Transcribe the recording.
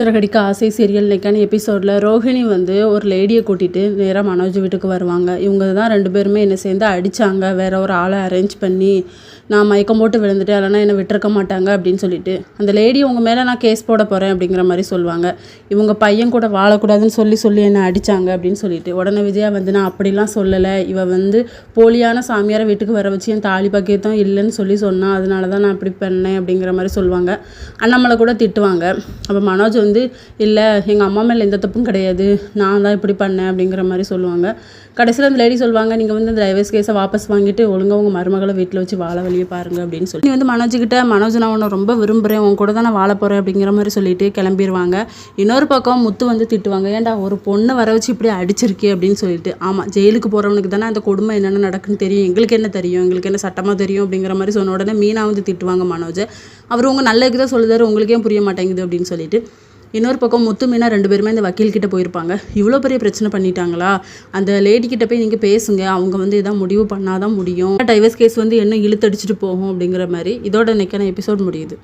சிறகடிக்க ஆசை சீரியல் இன்னைக்கான எபிசோடில் ரோஹிணி வந்து ஒரு லேடியை கூட்டிகிட்டு நேராக மனோஜ் வீட்டுக்கு வருவாங்க. இவங்க தான் 2 பேருமே என்னை சேர்ந்து அடித்தாங்க, வேற ஒரு ஆளை அரேஞ்ச் பண்ணி நான் மயக்கம் போட்டு விழுந்துட்டேன், இல்லைனா என்னை விட்டுருக்க மாட்டாங்க அப்படின்னு சொல்லிட்டு அந்த லேடி உங்கள் மேலே நான் கேஸ் போட போகிறேன் அப்படிங்கிற மாதிரி சொல்லுவாங்க. இவங்க பையன் கூட வாழக்கூடாதுன்னு சொல்லி என்னை அடித்தாங்க அப்படின்னு சொல்லிட்டு உடனே விஜயா வந்து நான் அப்படிலாம் சொல்லலை, இவ வந்து போலியான சாமியாரை வீட்டுக்கு வர வச்சு என் தாலி பாக்கியத்தும் இல்லைன்னு சொன்னால் அதனால தான் நான் அப்படி பண்ணேன் அப்படிங்கிற மாதிரி சொல்லுவாங்க. அண்ணாமலை கூட திட்டுவாங்க. அப்போ மனோஜ் வந்து இல்லை எங்கள் அம்மா மேலே எந்த தப்பும் கிடையாது, நான் தான் இப்படி பண்ணேன் அப்படிங்கிற மாதிரி சொல்லுவாங்க. கடைசியில் அந்த லேடி சொல்லுவாங்க நீங்கள் வந்து இந்த டைவர்ஸ் கேஸை வாபஸ் வாங்கிட்டு ஒழுங்காக உங்கள் மருமகளை வீட்டில் வச்சு வாழ வழியை பாருங்கள் அப்படின்னு சொல்லி நீ வந்து மனோஜ்கிட்ட மனோஜ் நான் உன்னை ரொம்ப விரும்புகிறேன், உன் கூட தான் நான் வாழ போகிறேன் அப்படிங்கிற மாதிரி சொல்லிட்டு கிளம்பிடுவாங்க. இன்னொரு பக்கம் முத்து வந்து திட்டுவாங்க, ஏன்டா ஒரு பொண்ணை வர வச்சு இப்படி அடிச்சிருக்கே அப்படின்னு சொல்லிட்டு. ஆமாம், ஜெயிலுக்கு போகிறவனுக்கு தானே அந்த கொடுமை என்னென்ன நடக்குன்னு தெரியும், எங்களுக்கு என்ன தெரியும், எங்களுக்கு என்ன சட்டமாக தெரியும் அப்படிங்கிற மாதிரி சொன்ன உடனே மீனா வந்து திட்டுவாங்க மனோஜ். அவர் உங்கள் நல்லதுக்கு தான் சொல்லுதாரு, உங்களுக்கே புரிய மாட்டேங்குது அப்படின்னு சொல்லிட்டு. இன்னொரு பக்கம் முத்து மீனா 2 பேருமே இந்த வக்கீல்கிட்ட போயிருப்பாங்க. இவ்வளோ பெரிய பிரச்சனை பண்ணிட்டாங்களா, அந்த லேடிக்கிட்ட போய் நீங்கள் பேசுங்க, அவங்க வந்து இதான் முடிவு பண்ணாதான் முடியும், டைவர்ஸ் கேஸ் வந்து என்ன இழுத்தடிச்சிட்டு போகும் அப்படிங்கிற மாதிரி. இதோட இன்னைக்கான எபிசோட் முடியுது.